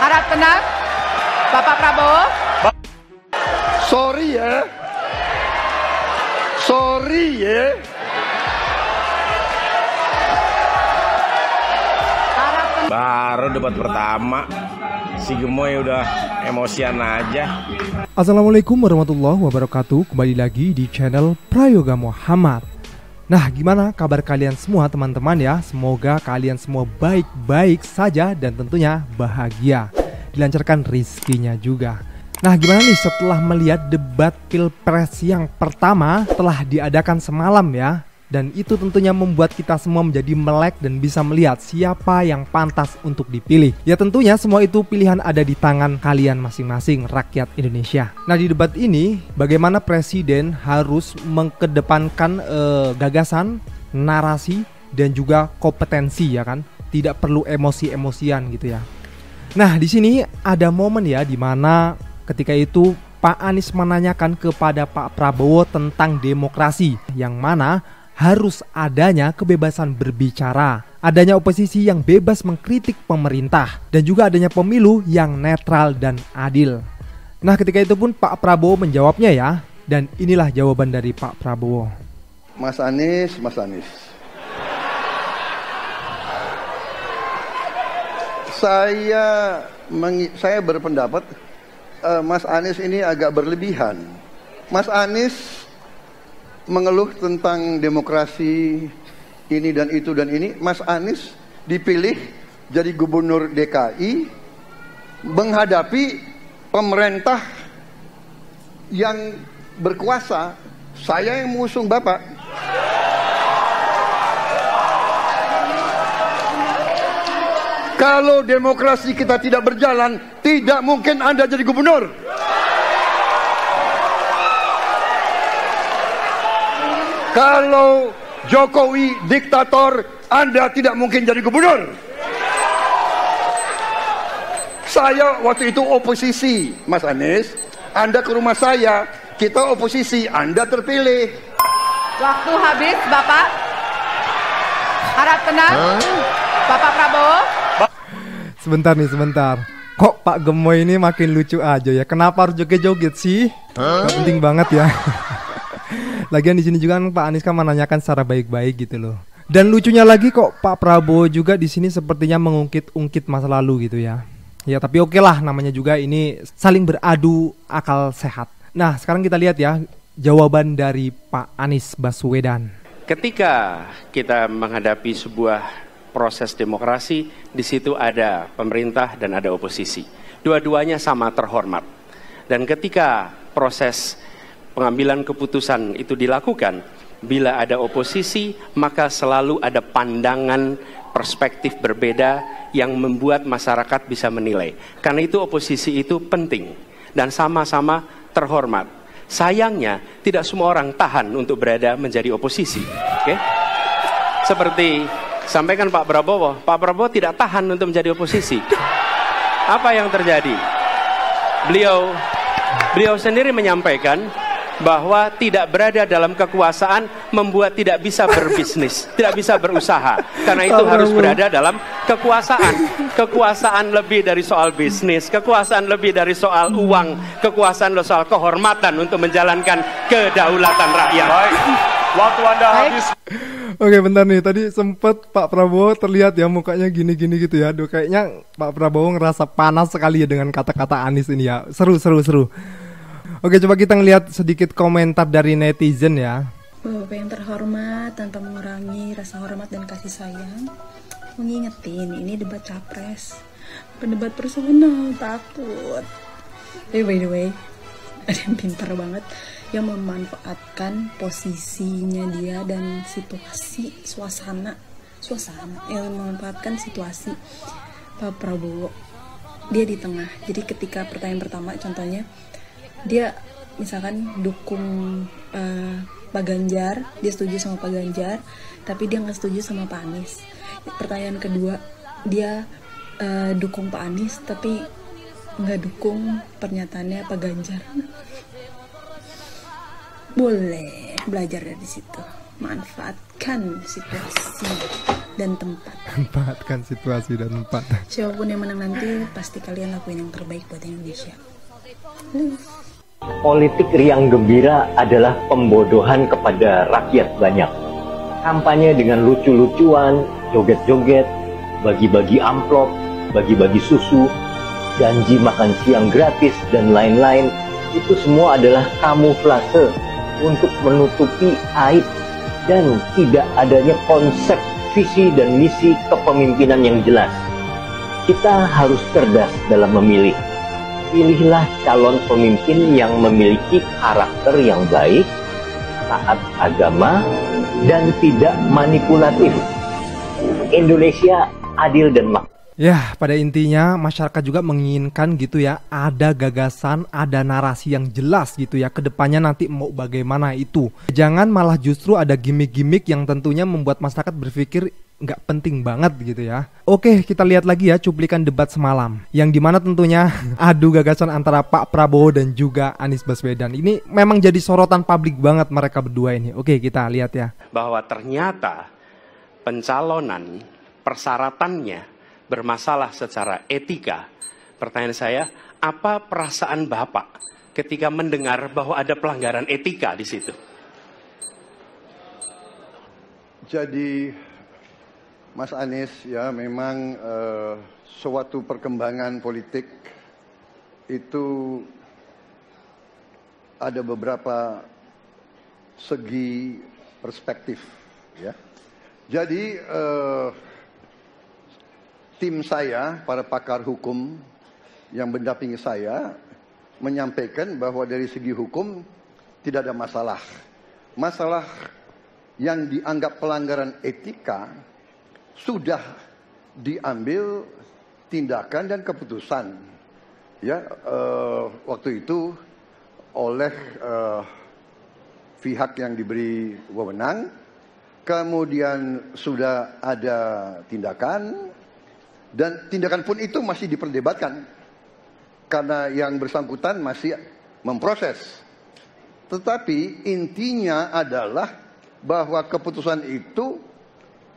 Harap tenang, Bapak Prabowo. Sorry ya. Baru debat pertama, si Gemoy udah emosian aja. Assalamualaikum warahmatullahi wabarakatuh. Kembali lagi di channel Prayoga Muhammad. Nah, gimana kabar kalian semua teman-teman ya? Semoga kalian semua baik-baik saja dan tentunya bahagia, dilancarkan rizkinya juga. Nah, gimana nih setelah melihat debat Pilpres yang pertama telah diadakan semalam ya? Dan itu tentunya membuat kita semua menjadi melek dan bisa melihat siapa yang pantas untuk dipilih. Ya tentunya semua itu pilihan ada di tangan kalian masing-masing, rakyat Indonesia. Nah, di debat ini bagaimana presiden harus mengedepankan gagasan, narasi, dan juga kompetensi ya kan. Tidak perlu emosi-emosian gitu ya. Nah, di sini ada momen ya di mana ketika itu Pak Anies menanyakan kepada Pak Prabowo tentang demokrasi, yang mana harus adanya kebebasan berbicara, adanya oposisi yang bebas mengkritik pemerintah, dan juga adanya pemilu yang netral dan adil. Nah, ketika itu pun Pak Prabowo menjawabnya ya, dan inilah jawaban dari Pak Prabowo. Mas Anies. Saya berpendapat Mas Anies ini agak berlebihan. Mas Anies mengeluh tentang demokrasi ini dan itu dan ini. Mas Anies dipilih jadi gubernur DKI menghadapi pemerintah yang berkuasa. Saya yang mengusung Bapak. Kalau demokrasi kita tidak berjalan, tidak mungkin Anda jadi gubernur. Kalau Jokowi diktator, Anda tidak mungkin jadi gubernur. Saya waktu itu oposisi, Mas Anies. Anda ke rumah saya, kita oposisi, Anda terpilih. Waktu habis, Bapak. Harap tenang, Bapak Prabowo. Sebentar. Kok Pak Gemoy ini makin lucu aja ya? Kenapa harus joget-joget sih? Gak penting banget ya. Lagian di sini juga kan Pak Anies kan menanyakan secara baik-baik gitu loh. Dan lucunya lagi kok Pak Prabowo juga di sini sepertinya mengungkit-ungkit masa lalu gitu ya. Ya tapi oke lah, namanya juga ini saling beradu akal sehat. Nah, sekarang kita lihat ya jawaban dari Pak Anies Baswedan. Ketika kita menghadapi sebuah proses demokrasi, di situ ada pemerintah dan ada oposisi. Dua-duanya sama terhormat. Dan ketika proses pengambilan keputusan itu dilakukan, bila ada oposisi, maka selalu ada pandangan perspektif berbeda yang membuat masyarakat bisa menilai. Karena itu oposisi itu penting dan sama-sama terhormat. Sayangnya tidak semua orang tahan untuk berada menjadi oposisi. Oke? Seperti sampaikan Pak Prabowo tidak tahan untuk menjadi oposisi. Apa yang terjadi? Beliau sendiri menyampaikan bahwa tidak berada dalam kekuasaan membuat tidak bisa berbisnis, tidak bisa berusaha. Karena itu harus berada dalam kekuasaan. Kekuasaan lebih dari soal bisnis, kekuasaan lebih dari soal uang, kekuasaan soal kehormatan untuk menjalankan kedaulatan rakyat. Baik, waktu Anda habis. Oke, bentar nih, tadi sempet Pak Prabowo terlihat ya mukanya gini-gini gitu ya. Aduh, kayaknya Pak Prabowo ngerasa panas sekali ya dengan kata-kata Anies ini ya. Seru. Oke, coba kita ngelihat sedikit komentar dari netizen ya. Bapak yang terhormat, tanpa mengurangi rasa hormat dan kasih sayang, mengingetin ini debat capres, bukan debat personal, takut. By the way, ada yang pintar banget yang memanfaatkan posisinya dia dan situasi, suasana yang memanfaatkan situasi Pak Prabowo. Dia di tengah. Jadi ketika pertanyaan pertama contohnya, dia misalkan dukung Pak Ganjar, dia setuju sama Pak Ganjar, tapi dia nggak setuju sama Pak Anies. Pertanyaan kedua, dia dukung Pak Anies, tapi nggak dukung pernyataannya Pak Ganjar. Boleh belajar dari situ, manfaatkan situasi. dan tempat. Manfaatkan situasi dan tempat. Siapapun yang menang nanti, pasti kalian lakuin yang terbaik buat Indonesia. Politik riang gembira adalah pembodohan kepada rakyat banyak. Kampanye dengan lucu-lucuan, joget-joget, bagi-bagi amplop, bagi-bagi susu, janji makan siang gratis, dan lain-lain. Itu semua adalah kamuflase untuk menutupi aib dan tidak adanya konsep, visi, dan misi kepemimpinan yang jelas. Kita harus cerdas dalam memilih. Pilihlah calon pemimpin yang memiliki karakter yang baik, taat agama, dan tidak manipulatif. Indonesia adil dan makmur. Ya, pada intinya masyarakat juga menginginkan gitu ya, ada gagasan, ada narasi yang jelas gitu ya, kedepannya nanti mau bagaimana itu. Jangan malah justru ada gimmick-gimmick yang tentunya membuat masyarakat berpikir nggak penting banget gitu ya. Oke, kita lihat lagi ya cuplikan debat semalam, yang dimana tentunya adu gagasan antara Pak Prabowo dan juga Anies Baswedan. Ini memang jadi sorotan publik banget mereka berdua ini. Oke, kita lihat ya. Bahwa ternyata pencalonan persyaratannya bermasalah secara etika. Pertanyaan saya, apa perasaan Bapak ketika mendengar bahwa ada pelanggaran etika di situ? Jadi Mas Anies ya memang suatu perkembangan politik itu ada beberapa segi perspektif ya. Jadi tim saya, para pakar hukum yang mendampingi saya menyampaikan bahwa dari segi hukum tidak ada masalah. Masalah yang dianggap pelanggaran etika sudah diambil tindakan dan keputusan ya waktu itu oleh pihak yang diberi wewenang, kemudian sudah ada tindakan. Dan tindakan pun itu masih diperdebatkan karena yang bersangkutan masih memproses. Tetapi intinya adalah bahwa keputusan itu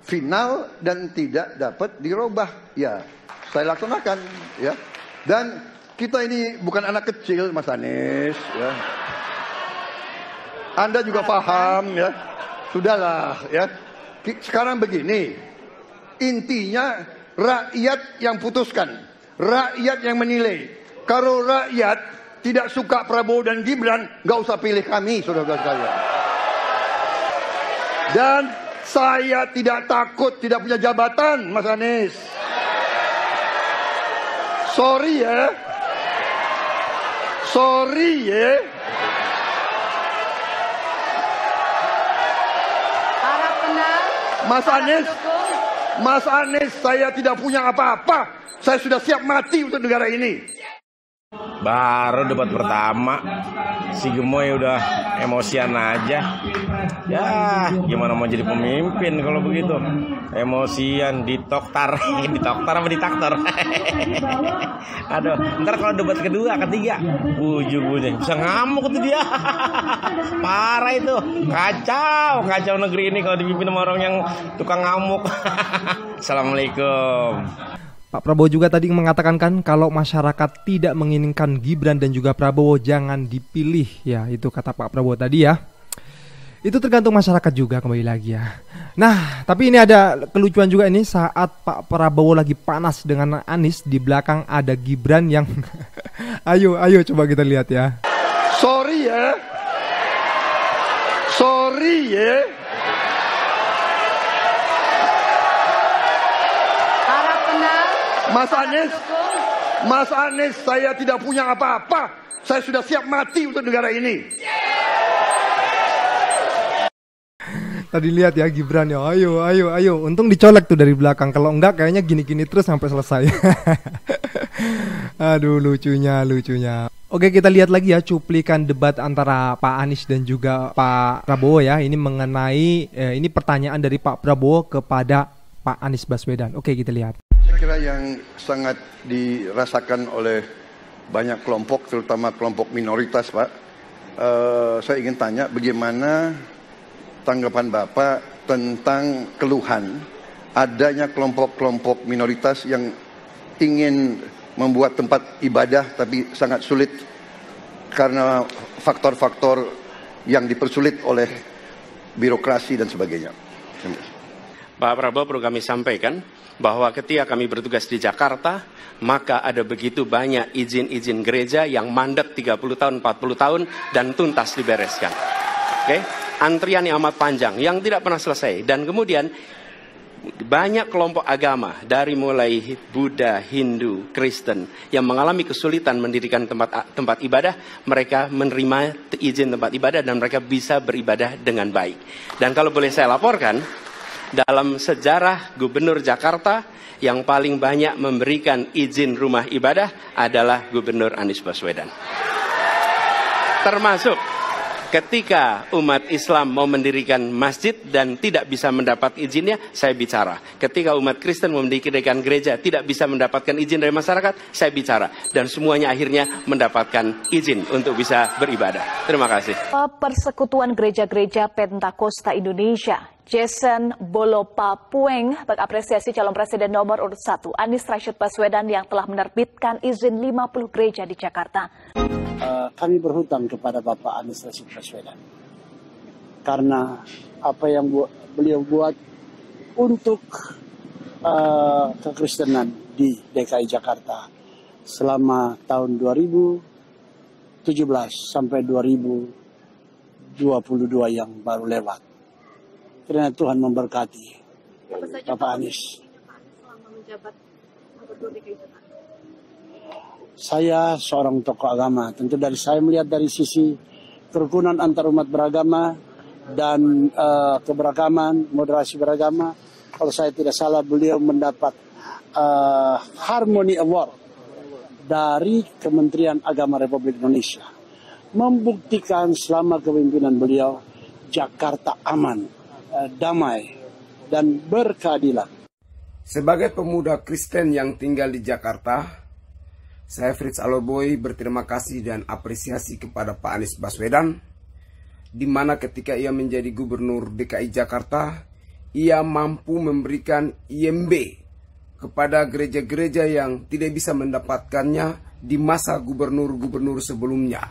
final dan tidak dapat dirubah. Ya, saya laksanakan ya. Dan kita ini bukan anak kecil, Mas Anies ya. Anda juga paham ya. Sudahlah ya. Sekarang begini. Intinya rakyat yang putuskan, rakyat yang menilai. Kalau rakyat tidak suka Prabowo dan Gibran, nggak usah pilih kami, saudara-saudara sekalian. Dan saya tidak takut tidak punya jabatan, Mas Anies. Sorry ya, sorry ya. Para penang, Mas Anies. Mas Anies, saya tidak punya apa-apa. Saya sudah siap mati untuk negara ini. Baru debat pertama, si Gemoy udah emosian aja. Ya, gimana mau jadi pemimpin kalau begitu? Emosian, ditoktar, ditoktar apa ditaktor? Aduh, ntar kalau debat kedua, ketiga, ujung-ujungnya bisa ngamuk tuh dia. Parah itu, kacau negeri ini kalau dipimpin sama orang yang tukang ngamuk. Assalamualaikum. Pak Prabowo juga tadi mengatakan kan kalau masyarakat tidak menginginkan Gibran dan juga Prabowo jangan dipilih ya, itu kata Pak Prabowo tadi ya. Itu tergantung masyarakat juga kembali lagi ya. Nah, tapi ini ada kelucuan juga ini saat Pak Prabowo lagi panas dengan Anies, di belakang ada Gibran yang ayo coba kita lihat ya. Sorry ya. Sorry ya. para penang, Mas Anies, saya tidak punya apa-apa. Saya sudah siap mati untuk negara ini. Tadi lihat ya Gibran ya, ayo. Untung dicolek tuh dari belakang. Kalau enggak kayaknya gini-gini terus sampai selesai. Aduh, lucunya. Oke, kita lihat lagi ya cuplikan debat antara Pak Anies dan juga Pak Prabowo ya. Ini mengenai ini pertanyaan dari Pak Prabowo kepada Pak Anies Baswedan. Oke, kita lihat. Saya kira yang sangat dirasakan oleh banyak kelompok, terutama kelompok minoritas, Pak. Saya ingin tanya bagaimana tanggapan Bapak tentang keluhan adanya kelompok-kelompok minoritas yang ingin membuat tempat ibadah tapi sangat sulit karena faktor-faktor yang dipersulit oleh birokrasi dan sebagainya. Pak Prabowo, perlu kami sampaikan bahwa ketika kami bertugas di Jakarta, maka ada begitu banyak izin-izin gereja yang mandek 30 tahun, 40 tahun, dan tuntas dibereskan. Oke? Antrian yang amat panjang, yang tidak pernah selesai. Dan kemudian banyak kelompok agama, dari mulai Buddha, Hindu, Kristen, yang mengalami kesulitan mendirikan tempat ibadah, mereka menerima izin tempat ibadah dan mereka bisa beribadah dengan baik. Dan kalau boleh saya laporkan, dalam sejarah Gubernur Jakarta yang paling banyak memberikan izin rumah ibadah adalah Gubernur Anies Baswedan. Termasuk ketika umat Islam mau mendirikan masjid dan tidak bisa mendapat izinnya, saya bicara. Ketika umat Kristen mau mendirikan gereja tidak bisa mendapatkan izin dari masyarakat, saya bicara. Dan semuanya akhirnya mendapatkan izin untuk bisa beribadah. Terima kasih. Persekutuan Gereja-Gereja Pentakosta Indonesia, Jason Bolopapueng, mengapresiasi calon presiden nomor urut 1 Anies Rashid Baswedan yang telah menerbitkan izin 50 gereja di Jakarta. Kami berhutang kepada Bapak Anies Rashid Baswedan karena apa yang beliau buat untuk kekristenan di DKI Jakarta selama tahun 2017 sampai 2022 yang baru lewat. Karena Tuhan memberkati Bapak Anies. Saya seorang tokoh agama. Tentu dari saya melihat dari sisi kerukunan antar umat beragama dan keberagaman, moderasi beragama. Kalau saya tidak salah, beliau mendapat Harmony Award dari Kementerian Agama Republik Indonesia. Membuktikan selama kepemimpinan beliau Jakarta aman, damai, dan berkeadilan. Sebagai pemuda Kristen yang tinggal di Jakarta, saya Fritz Alorboy berterima kasih dan apresiasi kepada Pak Anies Baswedan, di mana ketika ia menjadi Gubernur DKI Jakarta, ia mampu memberikan IMB kepada gereja-gereja yang tidak bisa mendapatkannya di masa gubernur-gubernur sebelumnya.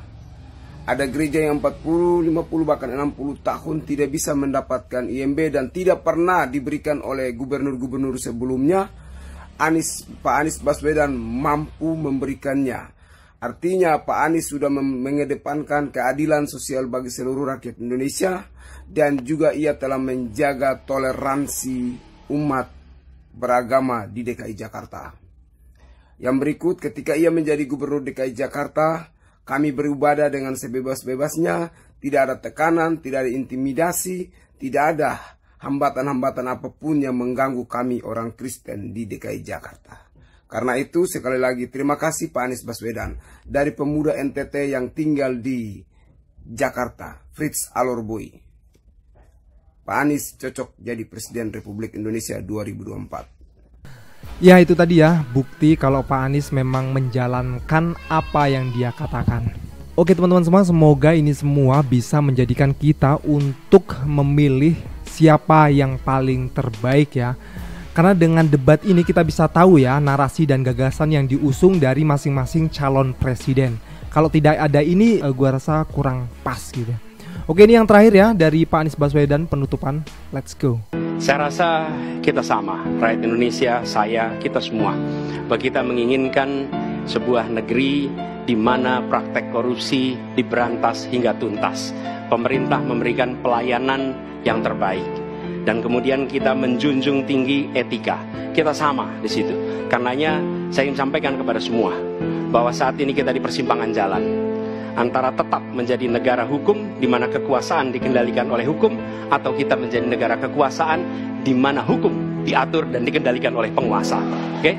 Ada gereja yang 40, 50, bahkan 60 tahun tidak bisa mendapatkan IMB dan tidak pernah diberikan oleh gubernur-gubernur sebelumnya. Pak Anies Baswedan mampu memberikannya. Artinya Pak Anies sudah mengedepankan keadilan sosial bagi seluruh rakyat Indonesia dan juga ia telah menjaga toleransi umat beragama di DKI Jakarta. Yang berikut, ketika ia menjadi Gubernur DKI Jakarta, kami beribadah dengan sebebas-bebasnya, tidak ada tekanan, tidak ada intimidasi, tidak ada hambatan-hambatan apapun yang mengganggu kami orang Kristen di DKI Jakarta. Karena itu sekali lagi terima kasih Pak Anies Baswedan dari pemuda NTT yang tinggal di Jakarta, Fritz Alorboy. Pak Anies cocok jadi Presiden Republik Indonesia 2024. Ya, itu tadi ya, bukti kalau Pak Anies memang menjalankan apa yang dia katakan. Oke teman-teman semua, semoga ini semua bisa menjadikan kita untuk memilih siapa yang paling terbaik ya. Karena dengan debat ini kita bisa tahu ya narasi dan gagasan yang diusung dari masing-masing calon presiden. Kalau tidak ada ini gua rasa kurang pas gitu. Oke, ini yang terakhir ya dari Pak Anies Baswedan, penutupan. Let's go. Saya rasa kita sama, rakyat Indonesia, saya, kita semua. Bahwa kita menginginkan sebuah negeri di mana praktek korupsi diberantas hingga tuntas. Pemerintah memberikan pelayanan yang terbaik. Dan kemudian kita menjunjung tinggi etika. Kita sama di situ. Karenanya saya ingin sampaikan kepada semua bahwa saat ini kita di persimpangan jalan antara tetap menjadi negara hukum di mana kekuasaan dikendalikan oleh hukum, atau kita menjadi negara kekuasaan di mana hukum diatur dan dikendalikan oleh penguasa. Oke?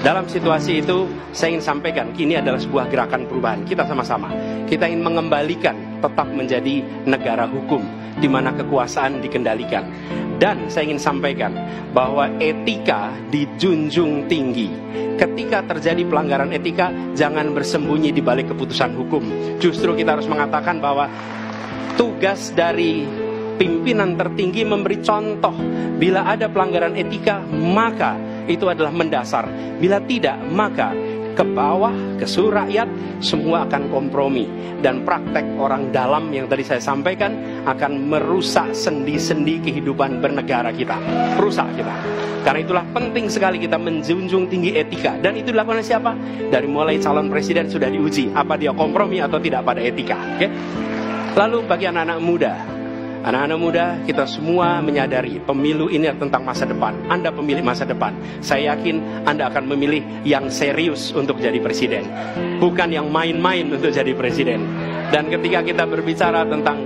Dalam situasi itu saya ingin sampaikan ini adalah sebuah gerakan perubahan. Kita sama-sama kita ingin mengembalikan tetap menjadi negara hukum di mana kekuasaan dikendalikan. Dan saya ingin sampaikan bahwa etika dijunjung tinggi. Ketika terjadi pelanggaran etika, jangan bersembunyi di balik keputusan hukum. Justru kita harus mengatakan bahwa tugas dari Pimpinan tertinggi memberi contoh. Bila ada pelanggaran etika, maka itu adalah mendasar. Bila tidak, maka ke bawah, ke seluruh rakyat, semua akan kompromi. Dan praktek orang dalam yang tadi saya sampaikan akan merusak sendi-sendi kehidupan bernegara kita. Rusak kita. Karena itulah penting sekali kita menjunjung tinggi etika. Dan itu dilakukan oleh siapa? Dari mulai calon presiden sudah diuji. Apa dia kompromi atau tidak pada etika. Okay? Lalu bagi anak-anak muda. Anak-anak muda, kita semua menyadari pemilu ini tentang masa depan. Anda pemilih masa depan. Saya yakin Anda akan memilih yang serius untuk jadi presiden, bukan yang main-main untuk jadi presiden. Dan ketika kita berbicara tentang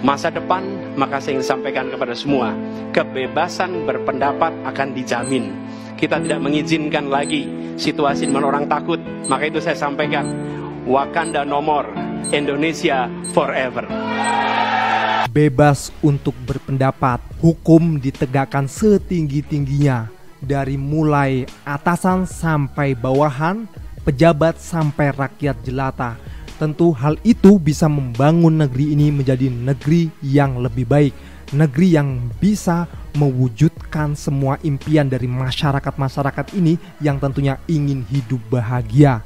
masa depan, maka saya ingin sampaikan kepada semua, kebebasan berpendapat akan dijamin. Kita tidak mengizinkan lagi situasi di mana orang takut. Maka itu saya sampaikan, Wakanda no more, Indonesia forever. Bebas untuk berpendapat, hukum ditegakkan setinggi-tingginya, dari mulai atasan sampai bawahan, pejabat sampai rakyat jelata. Tentu hal itu bisa membangun negeri ini menjadi negeri yang lebih baik, negeri yang bisa mewujudkan semua impian dari masyarakat-masyarakat ini yang tentunya ingin hidup bahagia.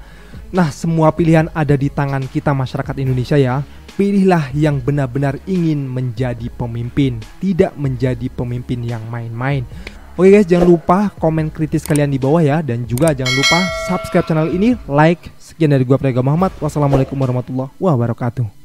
Nah, semua pilihan ada di tangan kita masyarakat Indonesia ya. Pilihlah yang benar-benar ingin menjadi pemimpin, tidak menjadi pemimpin yang main-main. Oke guys, jangan lupa komen kritis kalian di bawah ya. Dan juga jangan lupa subscribe channel ini, like. Sekian dari gua Prayoga Muhammad. Wassalamualaikum warahmatullahi wabarakatuh.